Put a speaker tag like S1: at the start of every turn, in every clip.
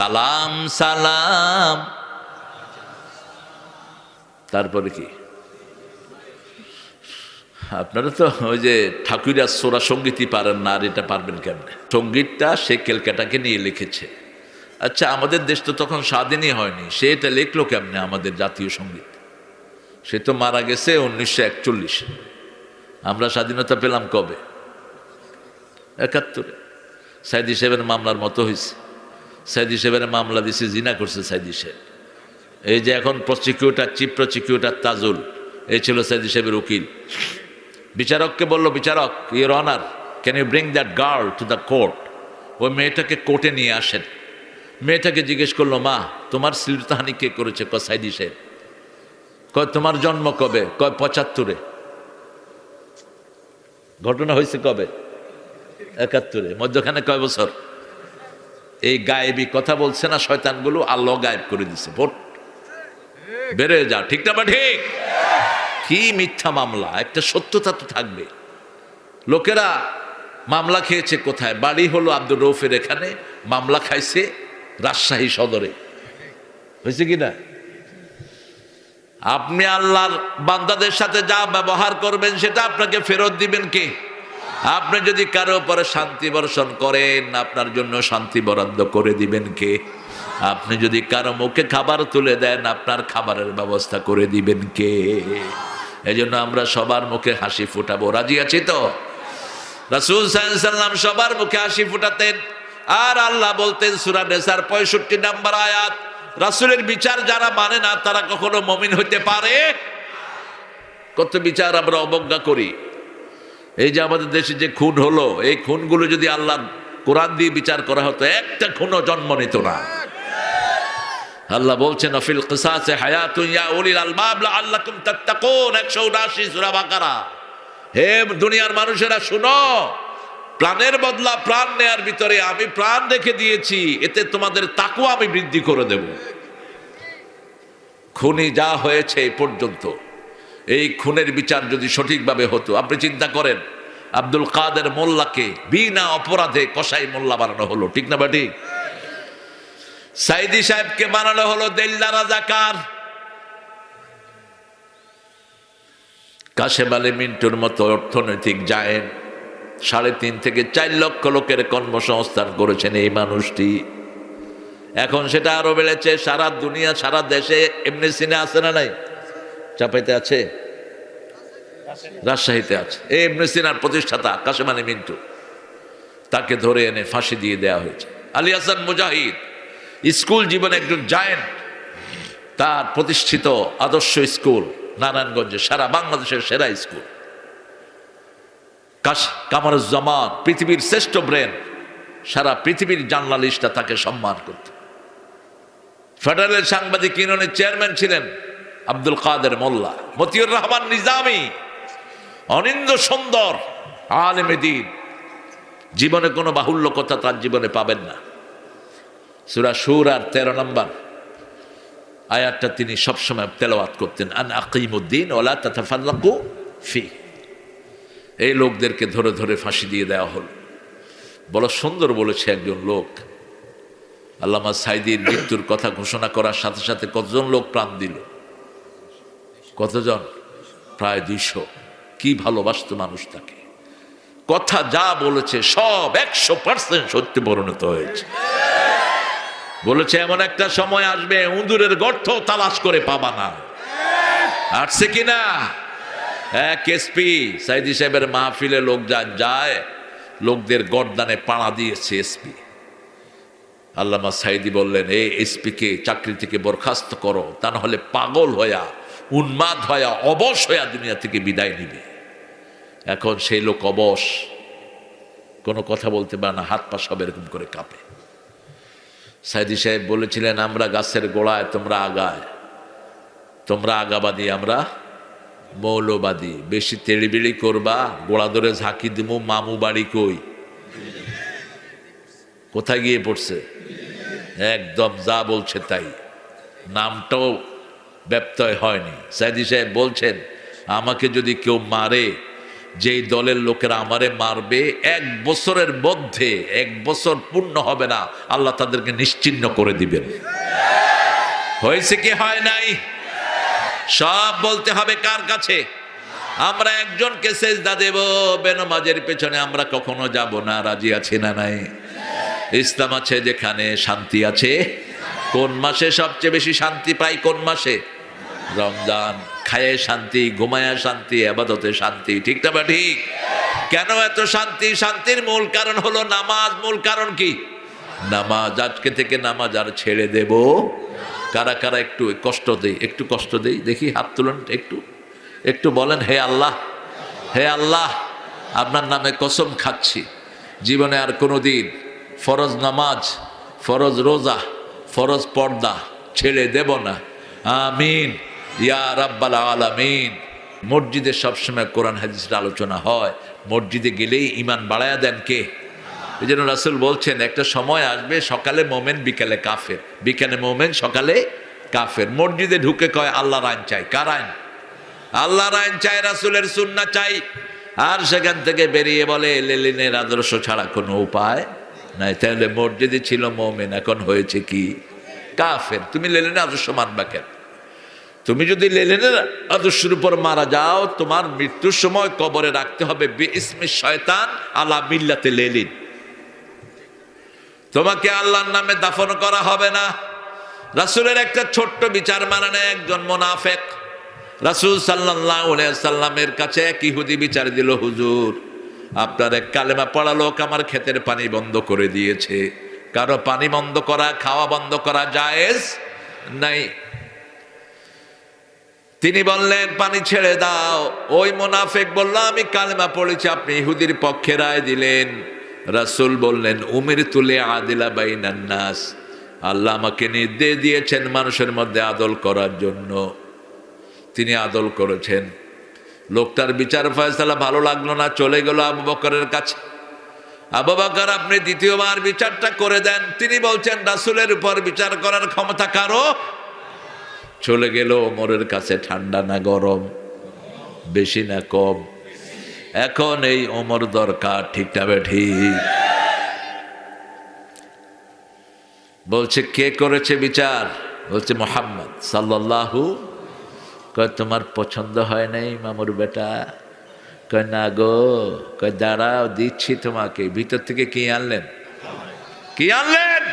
S1: সালাম সালাম, তারপরে কি? আপনারা তো ওই যে ঠাকুরা সোরা সঙ্গীতই পারেন না, আর এটা পারবেন কেমনে? সঙ্গীতটা সে ক্যালকাটাকে নিয়ে লিখেছে। আচ্ছা, আমাদের দেশ তো তখন স্বাধীনই হয়নি, সে এটা লিখলো কেমনে আমাদের জাতীয় সঙ্গীত? সে তো মারা গেছে 1941। আমরা স্বাধীনতা পেলাম কবে? 71-এ। সাইদি সাহেবের মামলার মতো হয়েছে। সাইদি সাহেবের মামলা দিছে, জিনা করছে সাইদি সাহেব। এই যে এখন প্রসিকিউটার, চিফ প্রসিকিউটার তাজুল, এই ছিল সাইদি সাহেবের উকিল। বিচারককে বলল, বিচারক, your honour, can you bring that girl to the court? ওই মেয়েটাকে কোর্টে নিয়ে আসেন। মেয়েটাকে জিজ্ঞেস করলো, মা, তোমার শ্লীলতাহানি কে করেছে? কয় সাইদি সাহেব। কয় তোমার জন্ম কবে? কয় 75-এ। ঘটনা হয়েছে কবে? 71-এ। মধ্যখানে কয় বছর? এই গায়েবী কথা বলছে না শয়তানগুলো, আল্লাহ গায়েব করে দিছে। ভোট বেড়ে যা, ঠিক না? বা ঠিক? কি মিথ্যা মামলা! একটা সত্যতা তো থাকবে। লোকেরা মামলা খেয়েছে কোথায়? বাড়ি হলো আব্দুর রৌফের এখানে, মামলা খাইছে রাজশাহী সদরে। হয়েছে কি না? আপনি আল্লাহর বান্দাদের সাথে যা ব্যবহার করবেন সেটা আপনাকে ফেরত দিবেন কে? আপনি যদি কারো উপরে শান্তি বর্ষণ করেন, আপনার জন্য শান্তি বরাদ্দ করে দিবেন কে? আপনি যদি কারো মুখে খাবার তুলে দেন, আপনার খাবারের ব্যবস্থা করে দিবেন কে? এই জন্য আমরা সবার মুখে হাসি ফুটাবো। রাজি আছি তো? রাসূল সাল্লাল্লাহু আলাইহি ওয়াসাল্লাম সবার মুখে হাসি ফুটাতেন। আর আল্লাহ বলতেন সূরা নিসার 65 নম্বর আয়াত, রাসূলের বিচার যারা মানে না তারা কখনো মুমিন হতে পারে? কত বিচার আমরা অবজ্ঞা করি। এই যে আমাদের দেশে যে খুন হলো, এই খুনগুলো যদি আল্লাহর কোরআন দিয়ে বিচার করা হতো, একটা খুনও জন্ম নিত না। আল্লাহ বলছেন, ফিল কিসাসে হায়াতুন ইয়া উলিল আলবাব লাআল্লাকুম তাত্তাকুন, 179 সূরা বাকারা। হে দুনিয়ার মানুষেরা শুনো, প্রাণের বদলা প্রাণ নেয়ার ভিতরে আমি প্রাণ রেখে দিয়েছি, এতে তোমাদের তাকওয়া আমি বৃদ্ধি করে দেব। খুনি যা হয়েছে এই পর্যন্ত, এই খুনের বিচার যদি সঠিকভাবে হতো, আপনি চিন্তা করেন, আব্দুল কাদের মোল্লাকে বিনা অপরাধে কসাই মোল্লা বানানো হলো, ঠিক না? বাটি সাইদি সাহেবকে বানানো হলো দেল্লা রাজাকার। কাশেম আলী মিন্টুর মতো অর্থনৈতিক জায়েন্ট 3.5 থেকে 4 লক্ষ লোকের কর্মসংস্থান করেছেন এই মানুষটি। এখন সেটা আরো বেড়েছে। সারা দুনিয়া, সারা দেশে এমনি সিনে আছে না নাই? চাপাইতে আছে, রাজশাহীতে আছে। এই ইবনে সিনার প্রতিষ্ঠাতা কাশেম আলী মিন্টু, তাকে ধরে এনে ফাঁসি দিয়ে দেওয়া হয়েছে। আলী হাসান মুজাহিদ স্কুল জীবনে একজন জায়েন্ট, তার প্রতিষ্ঠিত আদর্শ স্কুল নারায়ণগঞ্জে সারা বাংলাদেশের সেরা স্কুল। কামরুজ্জামান পৃথিবীর শ্রেষ্ঠ ব্রেন, সারা পৃথিবীর জার্নালিস্টরা তাকে সম্মান করত। ফেডারেল সাংবাদিক ইউনিয়নের চেয়ারম্যান ছিলেন আব্দুল কাদের মোল্লা। মতিউর রহমান নিজামী অনিন্দ সুন্দর আলেমে দ্বীন, জীবনে কোনো বাহুল্য কথা তার জীবনে পাবেন না। সূরা শূরার 13 নম্বর আয়াতটা তিনি সবসময় তেলাওয়াত করতেন, আন আকিমুদ্দিন ওয়ালা তাতাফাররাকু ফি। এই লোকদেরকে ধরে ধরে ফাঁসি দিয়ে দেওয়া হল। বড় সুন্দর বলেছে একজন লোক, আল্লামা সাইদির মৃত্যুর কথা ঘোষণা করার সাথে সাথে কতজন লোক প্রাণ দিল? কতজন? প্রায় 200। কি ভালোবাসত মানুষ তাকে। কথা যা বলেছে সব 100% সত্যি পরিণত হয়েছে। বলেছে এমন একটা সময় আসবে উঁদুরের গর্ত তালাশ করে পাবা না। আসছে কিনা? এক এসপি সাইদি সাহেবের মাহফিলে লোক যায়, লোকদের গর্দানে পাড়া দিয়েছে এসপি। আল্লামা সাইদি বললেন, এই এসপিকে চাকরি থেকে বরখাস্ত করো, তা না হলে পাগল হইয়া, উন্মাদ হইয়া, অবশ হইয়া দুনিয়া থেকে বিদায় নিবে। এখন সেই লোক অবশ, কোনো কথা বলতে পারে না, হাত পা সব এরকম করে কাঁপে। সাইদি সাহেব বলেছিলেন, আমরা গাছের গোড়ায়, তোমরা আগায়, তোমরা আগাবাদী, আমরা মৌলবাদী। বেশি তেড়িবেড়ি করবা, গোড়া ধরে ঝাঁকি দিমু, মামু বাড়ি কই? কোথায় গিয়ে পড়ছে? একদম যা বলছে তাই, নামটাও ব্যত্যয় হয়নি। সাইদি সাহেব বলছেন, আমাকে যদি কেউ মারে যেই দলের লোকেরা আমারে মারবে 1 বছরের মধ্যে, 1 বছর পূর্ণ হবে না, আল্লাহ তাদেরকে নিশ্চিহ্ন করে দিবেন। হয়েছে কি হয় নাই? সব বলতে হবে কার কাছে? আমরা একজনকে সেজদা দেব, বেনামাজের পেছনে আমরা কখনো যাব না। রাজি আছি না নাই? ইসলাম আছে যেখানে শান্তি আছে। কোন মাসে সবচেয়ে বেশি শান্তি পাই? কোন মাসে? রমজান। খায়ে শান্তি, ঘুমায়া শান্তি, ইবাদতে শান্তি। ঠিক না বা ঠিক? কেন এত শান্তি? শান্তির মূল কারণ হলো নামাজ। মূল কারণ কি? নামাজ। আজকে থেকে নামাজ আর ছেড়ে দেব। কারা কারা একটু কষ্ট দেই, একটু কষ্ট দেই, দেখি হাত তুলেন, একটু একটু বলেন, হে আল্লাহ, হে আল্লাহ, আপনার নামে কসম খাচ্ছি জীবনে আর কোনোদিন ফরজ নামাজ, ফরজ রোজা, ফরজ পর্দা ছেড়ে দেব না। আমিন ইয়া রাব্বাল আলামিন। মসজিদে সবসময় কোরআন হাদিসের আলোচনা হয়। মসজিদে গেলেই ঈমান বাড়ায়া দেন কে? এই জন্য রাসূল বলছেন একটা সময় আসবে সকালে মোমেন বিকালে কাফের, বিকালে মোমেন সকালে কাফের। মসজিদে ঢুকে কয় আল্লাহর আইন চাই। কার আইন? আল্লাহর আইন চাই, রাসূলের সুন্নাহ চাই। আর সেখান থেকে বেরিয়ে বলে লেনিনের আদর্শ ছাড়া কোনো উপায় নাই। তাহলে মসজিদে ছিল মোমেন, এখন হয়েছে কি? কাফের। তুমি লেনিনের আদর্শ মানবা কেন? তুমি যদি লেনিনের আদর্শের উপর মারা যাও, তোমার মৃত্যুর সময় কবরে রাখতে হবে বিইসমি শয়তান আলা মিল্লাতে লেনিন। তোমাকে আল্লাহর নামে দাফন করা হবে না। রাসূলের একটা ছোট্ট বিচার মানে না। একজন মুনাফিক রাসূল সাল্লাল্লাহু আলাইহি সাল্লামের কাছে এক ইহুদি বিচার দিল, হুজুর আপনার এক কালেমা পড়া লোক আমার ক্ষেতের পানি বন্ধ করে দিয়েছে। কারো পানি বন্ধ করা, খাওয়া বন্ধ করা জায়েজ নাই। তিনি বললেন পানি ছেড়ে দাও। ওই মুনাফিক বলল আমি কালেমা পড়েছি। আপনি ইহুদির পক্ষে রায় দিলেন। রাসূল বললেন উমিরতু লিআদিলা বাইনান নাস, আল্লাহ আমাকে নির্দেশ দিয়েছেন মানুষের মধ্যে আদল করার জন্য। তিনি আদল করেছেন। লোকটার বিচার ফয়সালা ভালো লাগলো না, চলে গেল আবু বকরের কাছে। আবু বকর আপনি দ্বিতীয়বার বিচারটা করে দেন। তিনি বলছেন রাসূলের উপর বিচার করার ক্ষমতা কারো? চলে গেল ওমরের কাছে। ঠান্ডা না গরম? বেশি না কম? এখন এই ওমর দরকার। ঠিক না ঠিক? বলছে কে করেছে বিচার? বলছে মুহাম্মদ সাল্লাল্লাহু। কয় তোমার পছন্দ হয় নাই মামুর বেটা? কয় না গো। কয় দাঁড়াও দিচ্ছি তোমাকে। ভিতর থেকে কি আনলেন? কি আনলেন?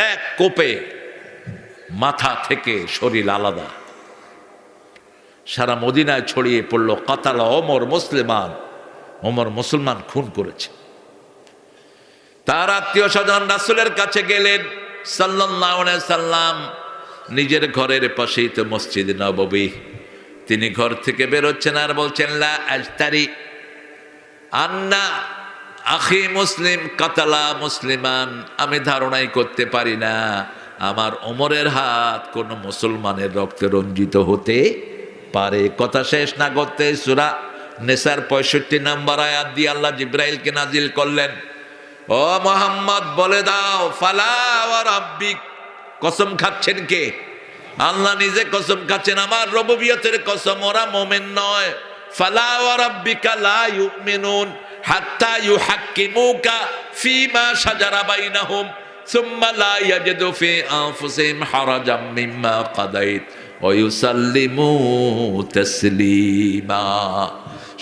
S1: এক কোপে মাথা থেকে শরীর আলাদা, সারা মদিনায় ছড়িয়ে পড়লো কাতালা ওমর মুসলিমান। ওমর মুসলমান খুন করেছে। তার আত্মীয় স্বজন রাসূলের কাছে গেলেন সাল্লাল্লাহু আলাইহি সাল্লাম। নিজের ঘরের পাশেই তো মসজিদ নববী। তিনি ঘর থেকে বেরোচ্ছেন আর বলছেন লা আজতারি আন্না আখি মুসলিম কাতালা মুসলিমান। আমি ধারণাই করতে পারি না আমার ওমরের হাত কোন মুসলমানের রক্তে রঞ্জিত হতে পারে। কথা শেষ না করতে সূরা নিসার 65 নম্বর আয়াত দিয়ে আল্লাহ জিবরাইলকে নাজিল করলেন, ও মুহাম্মদ বলে দাও ফালা ওয়া রাব্বিক। কসম খাচ্ছেন কে? আল্লাহ নিজে কসম খাচ্ছেন। আমার রুবুবিয়তের কসম, ওরা মুমিন নয়। ফালা ওয়া রাব্বিকা লা ইউমিনুন হাত্তা ইউহাক্কিমুকা ফীমা শাজারা বাইনাহুম সুম্মা লা ইয়াজিদু ফি আনফুসিহিম হারাজাম মিম্মা কাদাইত ওয়া ইউসাল্লিমু তাসলিমা।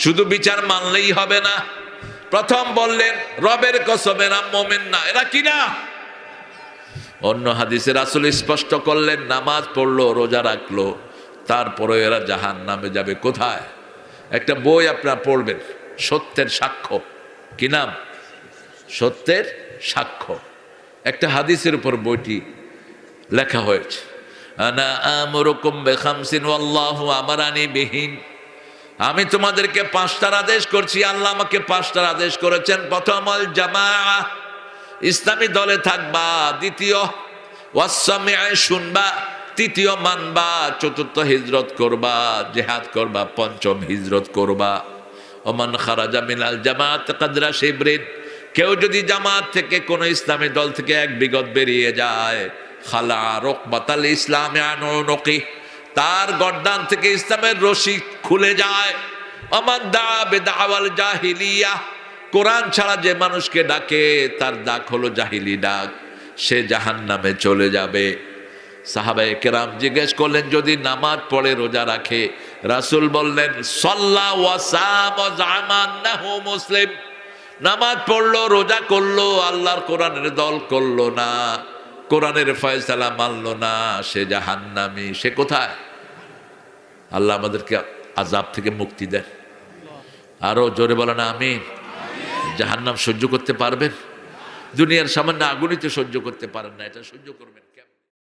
S1: শুধু বিচার মানলেই হবে না। প্রথম বললেন রবের কসম এরা মুমিন না। এরা কি না? অন্য হাদিসে রাসূল স্পষ্ট করলেন নামাজ পড়লো, রোজা রাখলো, তারপরে এরা জাহান্নামে যাবে। কোথায়? একটা বই আপনারা পড়বেন, সত্যের সাক্ষ্য। কি নাম? সত্যের সাক্ষ্য। একটা হাদিসের উপর বইটি লেখা হয়েছে। আনা আমরুকুম বিখামসিন ওয়াল্লাহু আমারানি বিহিন। আমি তোমাদেরকে 5টার আদেশ করছি, আল্লাহ আমাকে 5টার আদেশ করেছেন। প্রথম আল জামাআ, ইসলামী দলে থাকবা। দ্বিতীয় ওয়াসসামিআ, শুনবা। তৃতীয় মানবা। চতুর্থ হিজরত করবা, জিহাদ করবা। পঞ্চম হিজরত করবা। ওমান খারাজা মিনাল জামাআত কাদরা শিবরিন, কেউ যদি জামাত থেকে কোন ইসলামী দল থেকে 1 বিগত বেরিয়ে যায়, খালা রুকবাতাল ইসলামে আনুনকি, তার গর্দান থেকে ইসলামের রশি খুলে যায়। আমান দা বেদাওয়াল জাহিলিয়া, কোরআন ছাড়া যে মানুষকে ডাকে তার ডাক হলো জাহিলি ডাক, সে জাহান্নামে চলে যাবে। সাহাবায়ে কেরাম জিজ্ঞেস করলেন, যদি নামাজ পড়ে রোজা রাখে? রাসূল বললেন, সাল্লা ওয়া সাম ওয়া জামা আন্নাহু মুসলিম, নামাজ পড়লো, রোজা করলো, আল্লাহর কোরআনের দল করলো না, কোরআনের ফয়সালা মানলো না, সে জাহান্নামী। সে কোথায়? আল্লাহ আমাদেরকে আযাব থেকে মুক্তি দেন। আরো জোরে বলেন আমিন। জাহান্নাম সহ্য করতে পারবেন? দুনিয়ার সামান্য আগুনই তো সহ্য করতে পারেন না, এটা সহ্য করবেন কেমন?